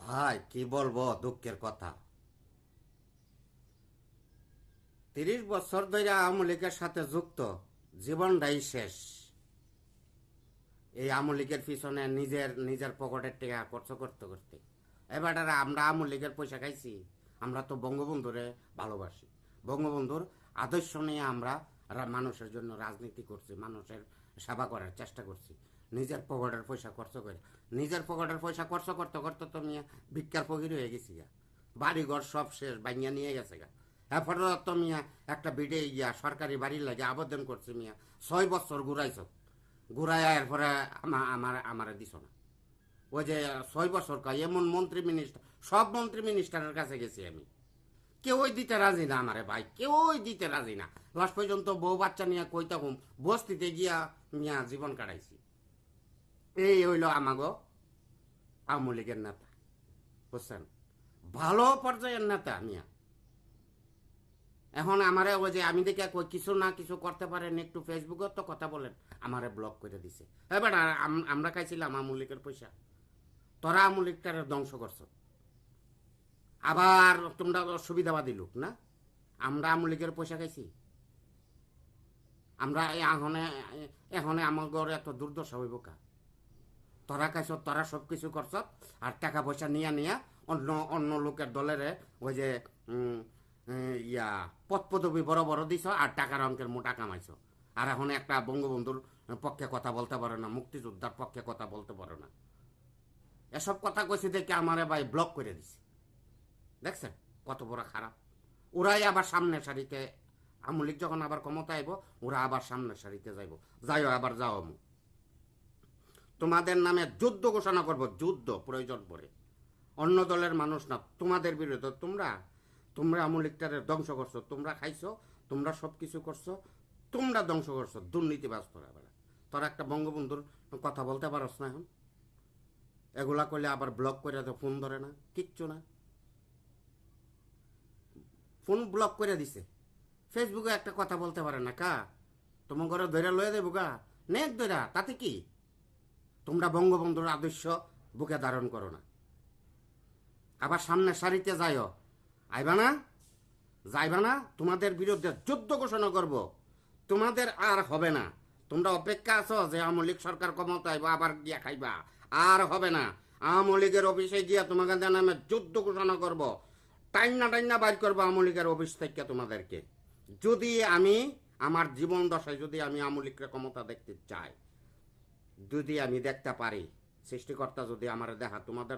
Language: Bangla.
ভাই কি বলবো, দুঃখের কথা। 30 বছর ধরে আওয়ামী লীগের সাথে যুক্ত, জীবনটাই শেষ। এই আওয়ামী লীগের পিছনে নিজের নিজের পকেটের টাকা খরচ করতে করতে এবার আমরা আওয়ামী লীগের পয়সা খাইছি। আমরা তো বঙ্গবন্ধুরে ভালোবাসি, বঙ্গবন্ধুর আদর্শ নিয়ে আমরা মানুষের জন্য রাজনীতি করছি, মানুষের সেবা করার চেষ্টা করছি। নিজের পকেটের পয়সা খরচ করে, নিজের পকেটের পয়সা খরচ করতে করতে তো মিয়া ভিক্ষার ফকির হয়ে গেছি গা। বাড়িঘর সব শেষ, ভাঙিয়া নিয়ে গেছে গা। এরপরে তো মিয়া একটা বিডে সরকারি বাড়ির লাগে আবেদন করছে মিয়া, 6 বছর ঘুরাইছ, ঘুরাইয়া এরপরে আমারে দিছ না। ওই যে 6 বছর কয়, এমন মন্ত্রী মিনিস্টার, সব মন্ত্রী মিনিস্টারের কাছে গেছি আমি, কেউই দিতে রাজি না আমারে ভাই, কেউই দিতে রাজি না। লাস্ট পর্যন্ত বউ বাচ্চা নিয়ে কই তখন বস্তিতে গিয়া মিয়া জীবন কাটাইছি। এই হইল আমাগো আওয়ামী লীগের নেতা, বুঝছেন? ভালো পর্যায়ের নেতা মিয়া। এখন আমারে ওই যে আমি দেখে কই কিছু না কিছু করতে পারেন, একটু ফেসবুকে তো কথা বলেন, আমারে ব্লক করে দিছে। এবার আমরা খাইছিলাম আওয়ামী লীগের পয়সা, তোরা আওয়ামী লীগটারে ধ্বংস করছ। আবার তোমরা সুবিধাবাদী লোক না, আমরা আওয়ামী লীগের পয়সা খাইছি। আমরা এখনে এখনে আমার ঘরে এত দুর্দশা হইব কা? তোরা খাইছ, তোরা সব কিছু করছ, আর টাকা পয়সা নিয়া নিয়া অন্য অন্য লোকের দলের ওই যে ইয়া পদ পদবি বড় বড় দিছ, আর টাকার অঙ্কের মোটা কামাইছ। আর এখন একটা বঙ্গবন্ধুর পক্ষে কথা বলতে পারো না, মুক্তিযোদ্ধার পক্ষে কথা বলতে পারো না। এসব কথা কইছি দেখে আমারে ভাই ব্লক করে দিছে। দেখছেন কত বড় খারাপ? ওরাই আবার সামনের সারিতে, আওয়ামী লীগ যখন আবার ক্ষমতা আইব, ওরা আবার সামনের সারিতে যাইব। যাইও আবার যাও, তোমাদের নামে যুদ্ধ ঘোষণা করব, যুদ্ধ প্রয়োজন পড়ে। অন্য দলের মানুষ না, তোমাদের বিরুদ্ধে। তোমরা তোমরা আওয়ামী লীগটারে ধ্বংস করছো, তোমরা খাইছো, তোমরা সব কিছু করছো, তোমরা ধ্বংস করছো। দুর্নীতিবাজ তোরা বেলা, তোরা একটা বঙ্গবন্ধুর কথা বলতে পারস না এখন? এগুলা করলে আবার ব্লক করে তো, ফোন ধরে না, কিচ্ছু না, ফোন ব্লক করে দিছে। ফেসবুকে একটা কথা বলতে পারে না কা? তোমার ঘরে ধৈরা লয়ে দেবো গা, নেক ধৈরা, তাতে কি? তোমরা বঙ্গবন্ধুর আদর্শ বুকে ধারণ করো না, আবার সামনের সারিতে যাইও। আইবা না? যাইবা না? তোমাদের বিরুদ্ধে যুদ্ধ ঘোষণা করব, তোমাদের আর হবে না। তোমরা অপেক্ষা আছো যে আওয়ামী লীগ সরকার ক্ষমতা আইব, আবার গিয়া খাইবা। আর হবে না। আওয়ামী লীগের অফিসে গিয়া তোমাদের নামে যুদ্ধ ঘোষণা করব, টাইনা টাইনা বাইর করবো আওয়ামী লীগের অফিস থেকে তোমাদেরকে। যদি আমি আমার জীবন দশায় যদি আমি আওয়ামী লীগের ক্ষমতা দেখতে চাই, যদি আমি দেখতে পারি, সৃষ্টিকর্তা যদি আমার দেখা তোমাদের